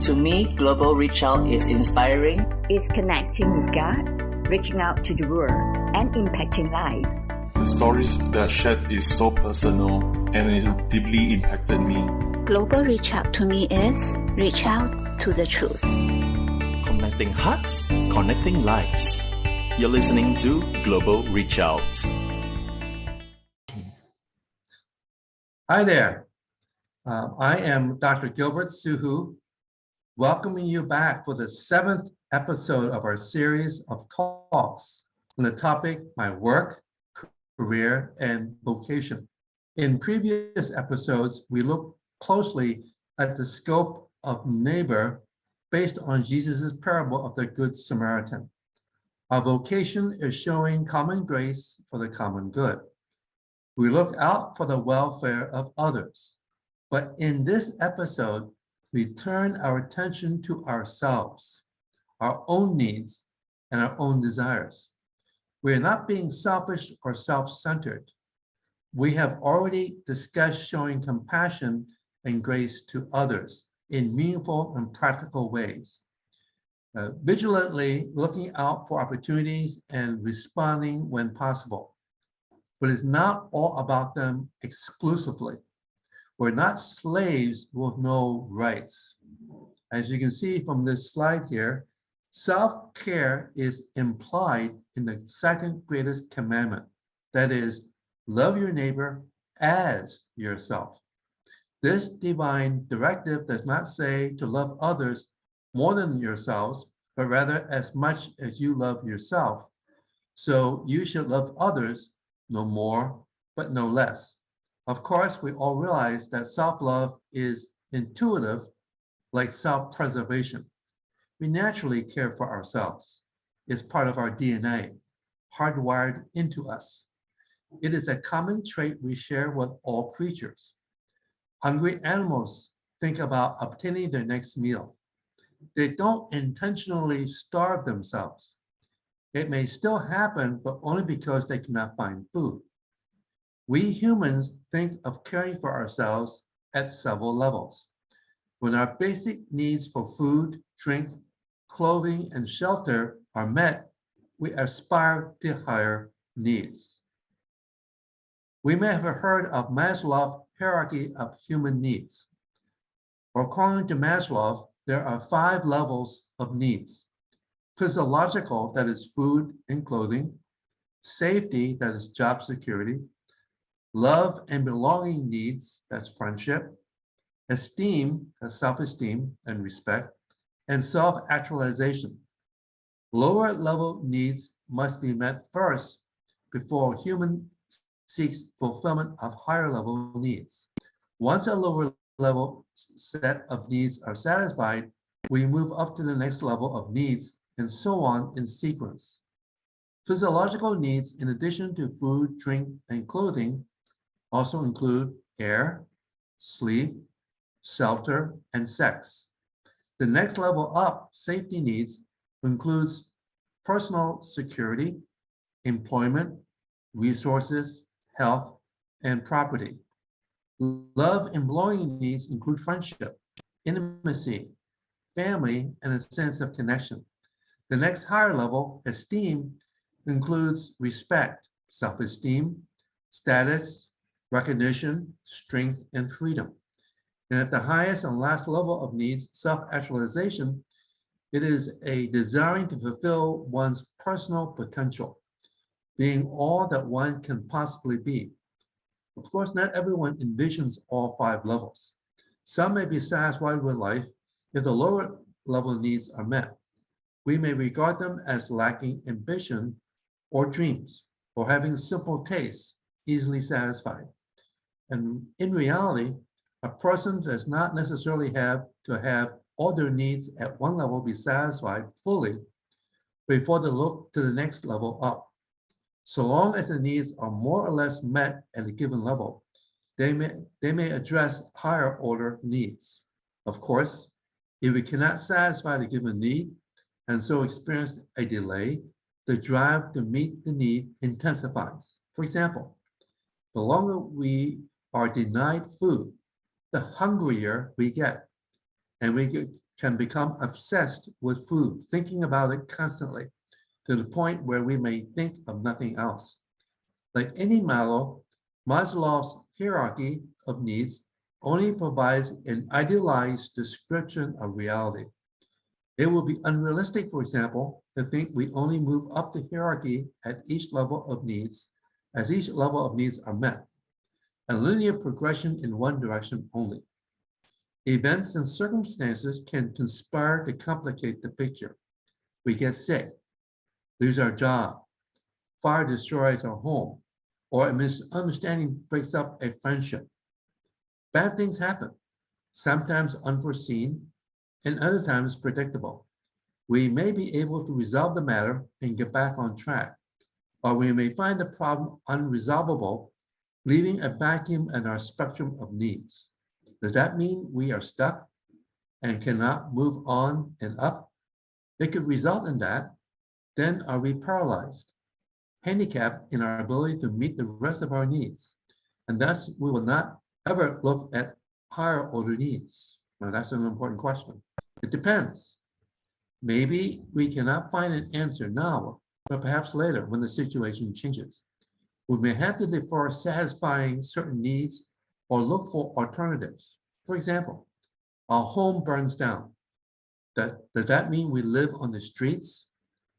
To me, Global Reach Out is inspiring. It's connecting with God, reaching out to the world, and impacting life. The stories that shared is so personal and it deeply impacted me. Global Reach Out to me is reach out to the truth. Connecting hearts, connecting lives. You're listening to Global Reach Out. Hi there. I am Dr. Gilbert Suhu, welcoming you back for the 7th episode of our series of talks on the topic, my work, career, and vocation. In previous episodes, we looked closely at the scope of neighbor based on Jesus' parable of the Good Samaritan. Our vocation is showing common grace for the common good. We look out for the welfare of others. But in this episode, we turn our attention to ourselves, our own needs, and our own desires. We are not being selfish or self-centered. We have already discussed showing compassion and grace to others in meaningful and practical ways. Vigilantly looking out for opportunities and responding when possible. But it's not all about them exclusively. We're not slaves with no rights. As you can see from this slide here, self-care is implied in the second greatest commandment. That is, love your neighbor as yourself. This divine directive does not say to love others more than yourselves, but rather as much as you love yourself. So you should love others no more, but no less. Of course, we all realize that self-love is intuitive, like self-preservation. We naturally care for ourselves. It's part of our DNA, hardwired into us. It is a common trait we share with all creatures. Hungry animals think about obtaining their next meal. They don't intentionally starve themselves. It may still happen, but only because they cannot find food. We humans think of caring for ourselves at several levels. When our basic needs for food, drink, clothing, and shelter are met, we aspire to higher needs. We may have heard of Maslow's hierarchy of human needs. According to Maslow, there are 5 levels of needs. Physiological, that is food and clothing. Safety, that is job security. Love and belonging needs, that's friendship. Esteem, that's self-esteem and respect. And self-actualization. Lower level needs must be met first before a human seeks fulfillment of higher level needs. Once a lower level set of needs are satisfied, we move up to the next level of needs and so on in sequence. Physiological needs, in addition to food, drink, and clothing, also include air, sleep, shelter, and sex. The next level up, safety needs, includes personal security, employment, resources, health, and property. Love and belonging needs include friendship, intimacy, family, and a sense of connection. The next higher level, esteem, includes respect, self-esteem, status, recognition, strength, and freedom. And at the highest and last level of needs, self-actualization, it is a desiring to fulfill one's personal potential, being all that one can possibly be. Of course, not everyone envisions all 5 levels. Some may be satisfied with life if the lower level needs are met. We may regard them as lacking ambition or dreams, or having simple tastes, easily satisfied. And in reality, a person does not necessarily have to have all their needs at one level be satisfied fully before they look to the next level up. So long as the needs are more or less met at a given level, they may address higher order needs. Of course, if we cannot satisfy the given need and so experience a delay, the drive to meet the need intensifies. For example, the longer we are denied food, the hungrier we get, and we can become obsessed with food, thinking about it constantly, to the point where we may think of nothing else. Like any model, Maslow's hierarchy of needs only provides an idealized description of reality. It will be unrealistic, for example, to think we only move up the hierarchy at each level of needs, as each level of needs are met, a linear progression in one direction only. Events and circumstances can conspire to complicate the picture. We get sick, lose our job, fire destroys our home, or a misunderstanding breaks up a friendship. Bad things happen, sometimes unforeseen, and other times predictable. We may be able to resolve the matter and get back on track, or we may find the problem unresolvable, leaving a vacuum in our spectrum of needs. Does that mean we are stuck and cannot move on and up? It could result in that. Then are we paralyzed, handicapped in our ability to meet the rest of our needs? And thus we will not ever look at higher order needs. Now that's an important question. It depends. Maybe we cannot find an answer now, but perhaps later when the situation changes. We may have to defer satisfying certain needs or look for alternatives. For example, our home burns down. Does that mean we live on the streets?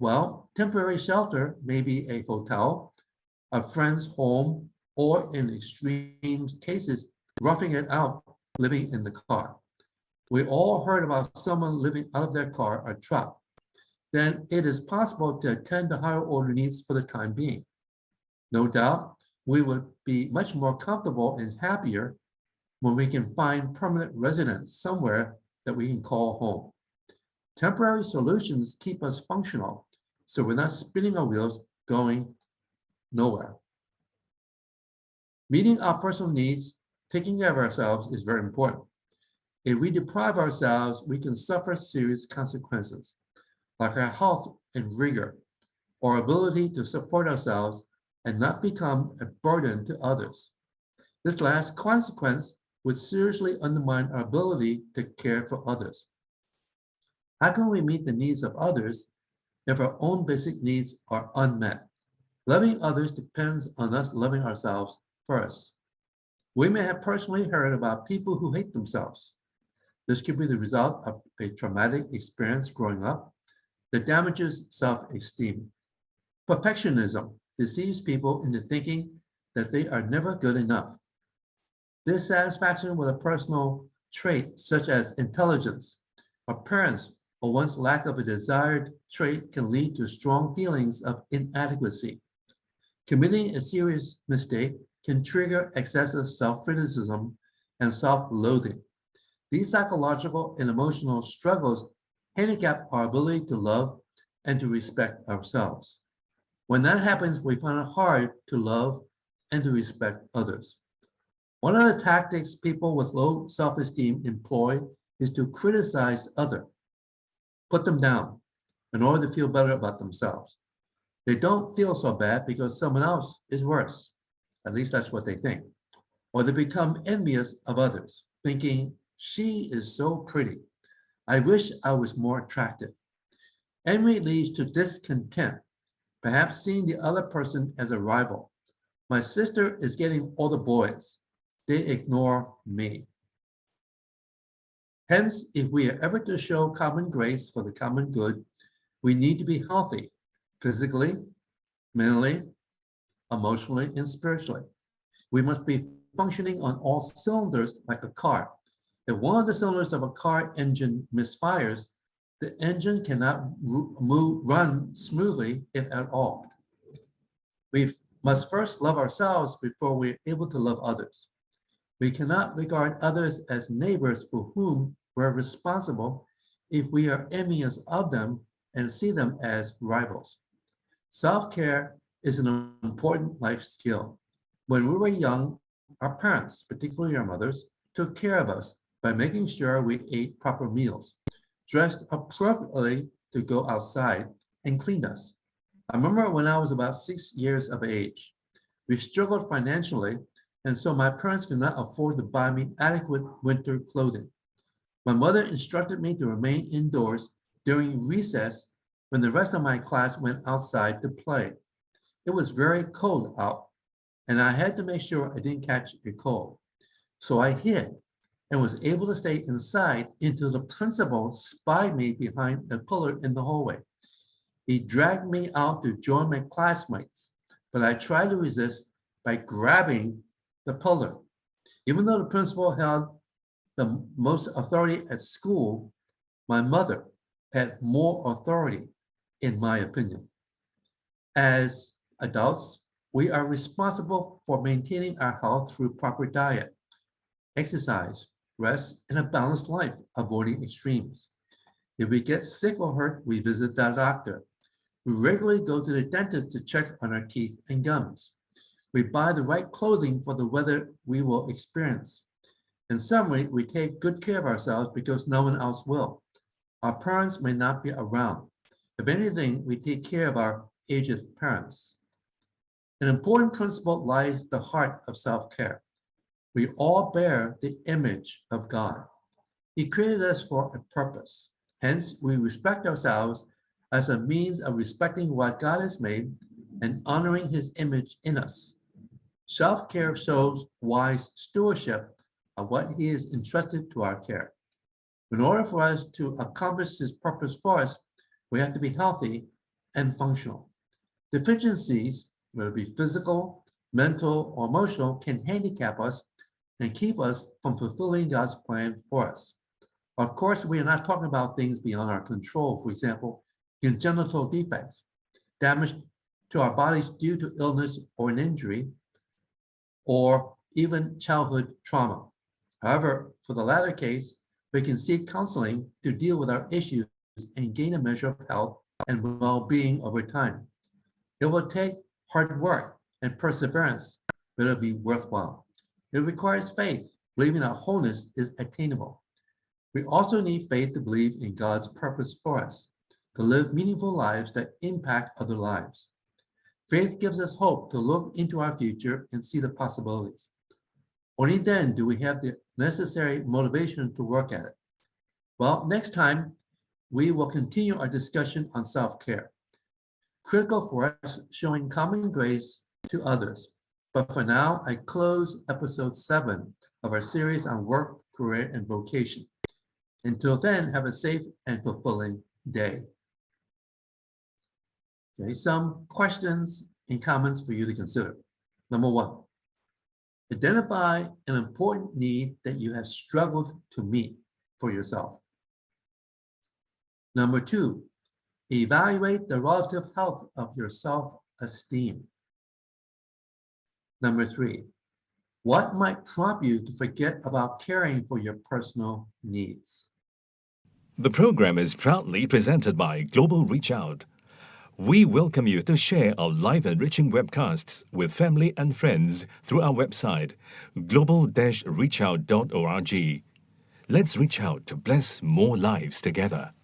Well, temporary shelter may be a hotel, a friend's home, or in extreme cases, roughing it out, living in the car. We all heard about someone living out of their car or truck. Then it is possible to attend to higher order needs for the time being. No doubt, we would be much more comfortable and happier when we can find permanent residence somewhere that we can call home. Temporary solutions keep us functional, so we're not spinning our wheels going nowhere. Meeting our personal needs, taking care of ourselves is very important. If we deprive ourselves, we can suffer serious consequences, like our health and rigor, or ability to support ourselves and not become a burden to others. This last consequence would seriously undermine our ability to care for others. How can we meet the needs of others if our own basic needs are unmet? Loving others depends on us loving ourselves first. We may have personally heard about people who hate themselves. This could be the result of a traumatic experience growing up that damages self-esteem. Perfectionism deceives people into thinking that they are never good enough. Dissatisfaction with a personal trait such as intelligence, appearance, or one's lack of a desired trait can lead to strong feelings of inadequacy. Committing a serious mistake can trigger excessive self-criticism and self-loathing. These psychological and emotional struggles handicap our ability to love and to respect ourselves. When that happens, we find it hard to love and to respect others. One of the tactics people with low self-esteem employ is to criticize others, put them down in order to feel better about themselves. They don't feel so bad because someone else is worse. At least that's what they think. Or they become envious of others, thinking, she is so pretty. I wish I was more attractive. Envy leads to discontent, perhaps seeing the other person as a rival. My sister is getting all the boys. They ignore me. Hence, if we are ever to show common grace for the common good, we need to be healthy, physically, mentally, emotionally, and spiritually. We must be functioning on all cylinders like a car. If one of the cylinders of a car engine misfires, the engine cannot run smoothly, if at all. We must first love ourselves before we're able to love others. We cannot regard others as neighbors for whom we're responsible if we are envious of them and see them as rivals. Self-care is an important life skill. When we were young, our parents, particularly our mothers, took care of us by making sure we ate proper meals, dressed appropriately to go outside, and cleaned us. I remember when I was about 6 years of age, we struggled financially, and so my parents could not afford to buy me adequate winter clothing. My mother instructed me to remain indoors during recess when the rest of my class went outside to play. It was very cold out, and I had to make sure I didn't catch a cold. So I hid and was able to stay inside until the principal spied me behind a pillar in the hallway. He dragged me out to join my classmates, but I tried to resist by grabbing the pillar. Even though the principal held the most authority at school, my mother had more authority, in my opinion. As adults, we are responsible for maintaining our health through proper diet, exercise, rest, and a balanced life, avoiding extremes. If we get sick or hurt, we visit the doctor. We regularly go to the dentist to check on our teeth and gums. We buy the right clothing for the weather we will experience. In summary, we take good care of ourselves because no one else will. Our parents may not be around. If anything, we take care of our aged parents. An important principle lies at the heart of self-care. We all bear the image of God. He created us for a purpose. Hence, we respect ourselves as a means of respecting what God has made and honoring his image in us. Self-care shows wise stewardship of what he has entrusted to our care. In order for us to accomplish his purpose for us, we have to be healthy and functional. Deficiencies, whether it be physical, mental, or emotional, can handicap us and keep us from fulfilling God's plan for us. Of course, we are not talking about things beyond our control. For example, congenital defects, damage to our bodies due to illness or an injury, or even childhood trauma. However, for the latter case, we can seek counseling to deal with our issues and gain a measure of health and well-being over time. It will take hard work and perseverance, but it'll be worthwhile. It requires faith, believing that wholeness is attainable. We also need faith to believe in God's purpose for us, to live meaningful lives that impact other lives. Faith gives us hope to look into our future and see the possibilities. Only then do we have the necessary motivation to work at it. Well, next time, we will continue our discussion on self-care. Critical for us showing common grace to others. But for now, I close episode 7 of our series on work, career, and vocation. Until then, have a safe and fulfilling day. Okay, some questions and comments for you to consider. Number 1, identify an important need that you have struggled to meet for yourself. Number 2, evaluate the relative health of your self-esteem. Number 3, what might prompt you to forget about caring for your personal needs? The program is proudly presented by Global Reach Out. We welcome you to share our live enriching webcasts with family and friends through our website, global-reachout.org. Let's reach out to bless more lives together.